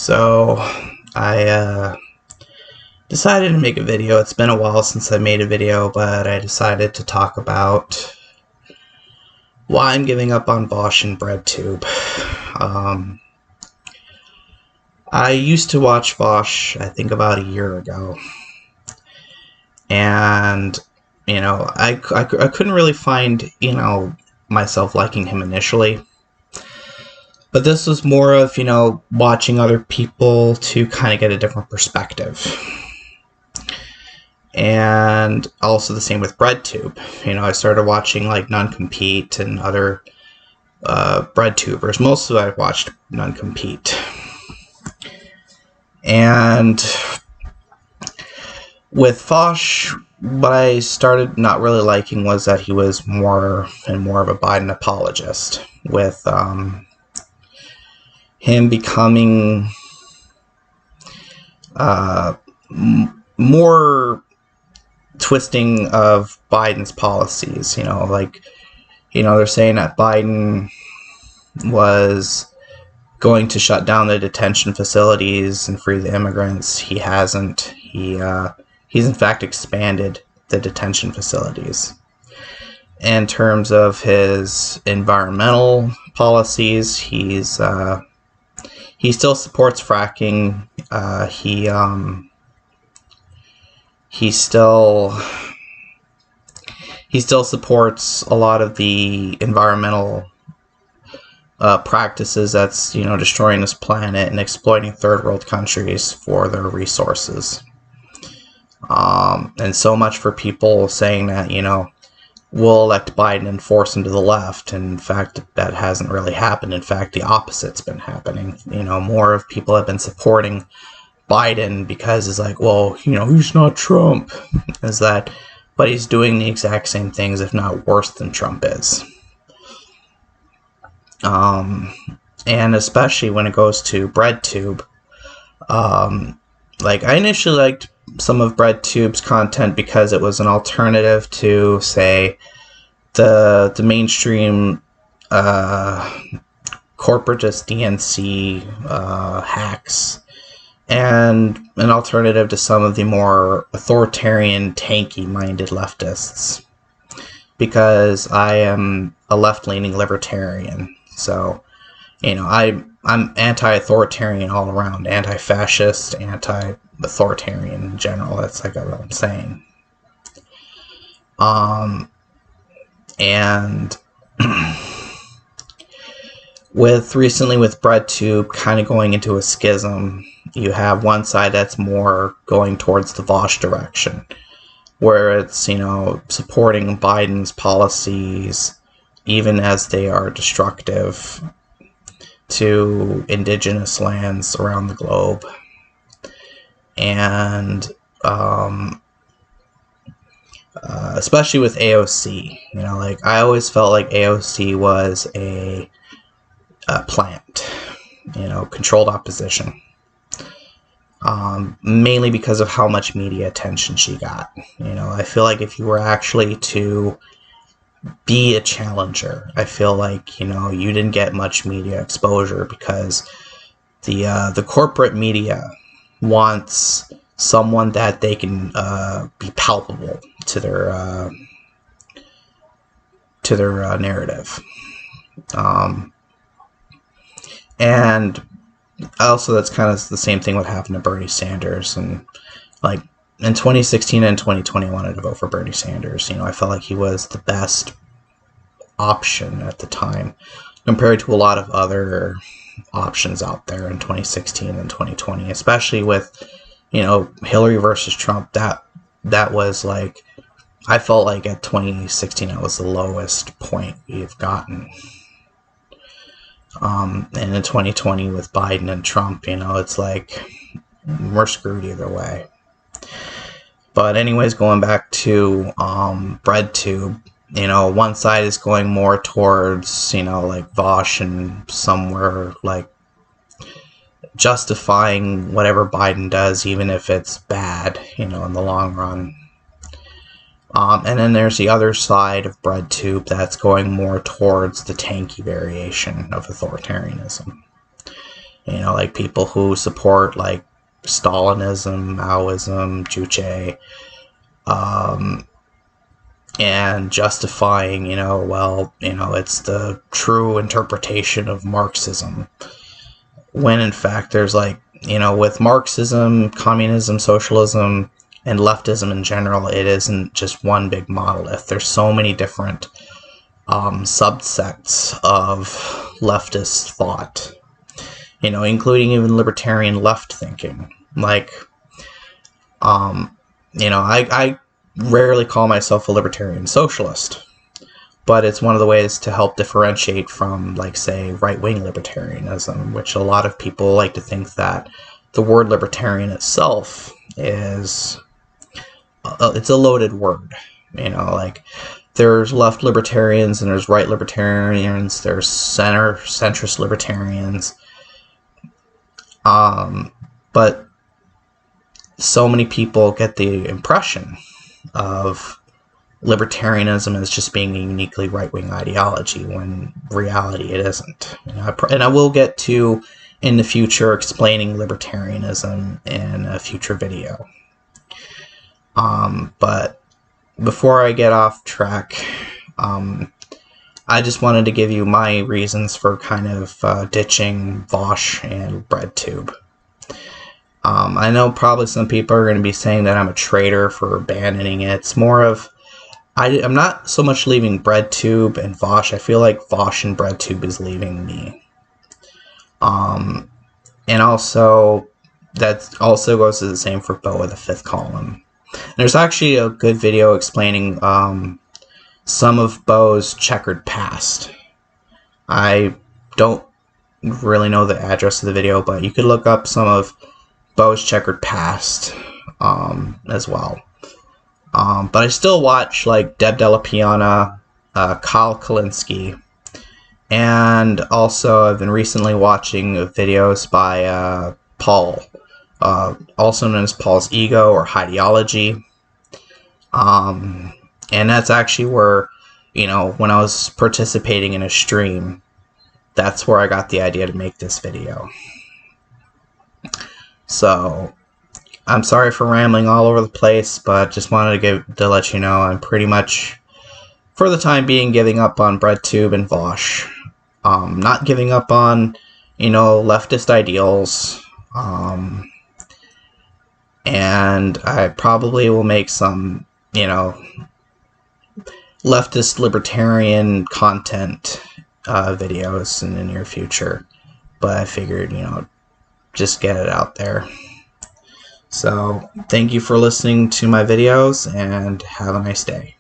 So I decided to make a video. It's been a while since I made a video, but I decided to talk about why I'm giving up on Vaush and Breadtube. I used to watch Vaush, I think about a year ago, and I couldn't really find myself liking him initially. But this was more of, watching other people to kind of get a different perspective. And also the same with Breadtube. I started watching like Non-Compete and other Breadtubers. Mostly I watched Non-Compete. And with Vaush, what I started not really liking was that he was more and more of a Biden apologist, with him becoming more twisting of Biden's policies. They're saying that Biden was going to shut down the detention facilities and free the immigrants. He hasn't. He's in fact expanded the detention facilities. In terms of his environmental policies, he still supports fracking. He still supports a lot of the environmental practices that's destroying this planet and exploiting third world countries for their resources. And so much for people saying that we'll elect Biden and force him to the left. And in fact, that hasn't really happened. In fact, the opposite's been happening. More of people have been supporting Biden because it's like, well, he's not Trump. But he's doing the exact same things, if not worse than Trump is. And especially when it goes to Breadtube, I initially liked some of Breadtube's content because it was an alternative to, say, the mainstream corporatist DNC hacks, and an alternative to some of the more authoritarian, tanky-minded leftists, because I am a left-leaning libertarian. So, I'm anti-authoritarian all around, anti-fascist, anti-authoritarian in general. That's what I'm saying. And recently with Breadtube kind of going into a schism, you have one side that's more going towards the Vaush direction, where it's, supporting Biden's policies, even as they are destructive to indigenous lands around the globe. And especially with AOC, I always felt like AOC was a plant, controlled opposition, mainly because of how much media attention she got. I feel like if you were actually to be a challenger, I feel like you didn't get much media exposure, because the corporate media wants someone that they can be palpable to their narrative. And also, that's kind of the same thing what happened to Bernie Sanders. And in 2016 and 2020, I wanted to vote for Bernie Sanders. I felt like he was the best option at the time compared to a lot of other options out there in 2016 and 2020, especially with Hillary versus Trump. That was I felt like at 2016 it was the lowest point we've gotten. And in 2020 with Biden and Trump, it's like we're screwed either way. But anyways, going back to Breadtube, one side is going more towards Vaush and somewhere justifying whatever Biden does, even if it's bad, in the long run. And then there's the other side of Breadtube that's going more towards the tanky variation of authoritarianism. You know, like people who support like Stalinism, Maoism, Juche, and justifying, you know, well, you know, it's the true interpretation of Marxism. When in fact there's like, you know, with Marxism, communism, socialism, and leftism in general, it isn't just one big monolith. There's so many different subsects of leftist thought, you know, including even libertarian left thinking. Like, you know, I rarely call myself a libertarian socialist, but it's one of the ways to help differentiate from, like, say, right-wing libertarianism, which a lot of people like to think that the word libertarian itself is, it's a loaded word. You know, like, there's left libertarians and there's right libertarians, there's centrist libertarians, but so many people get the impression of libertarianism as just being a uniquely right-wing ideology, when in reality it isn't. You know, and I will get to, in the future, explaining libertarianism in a future video. But before I get off track, I just wanted to give you my reasons for kind of ditching Vaush and Breadtube. I know probably some people are going to be saying that I'm a traitor for abandoning it. It's more of, I'm not so much leaving Breadtube and Vaush. I feel like Vaush and Breadtube is leaving me. And also, that also goes to the same for Bo of the Fifth Column. There's actually a good video explaining some of Bo's checkered past. I don't really know the address of the video, but you could look up some of Bo's checkered past as well. But I still watch like Della, Piana, Kylinski, and also I've been recently watching videos by Paul, also known as Paul's Ego or Highdeology. And that's actually where, you know, when I was participating in a stream, that's where I got the idea to make this video. So, I'm sorry for rambling all over the place, but just wanted to let you know I'm pretty much, for the time being, giving up on Breadtube and Vaush. Not giving up on, you know, leftist ideals. And I probably will make some, you know, leftist libertarian content videos in the near future. But I figured, you know, just get it out there. So, thank you for listening to my videos, and have a nice day.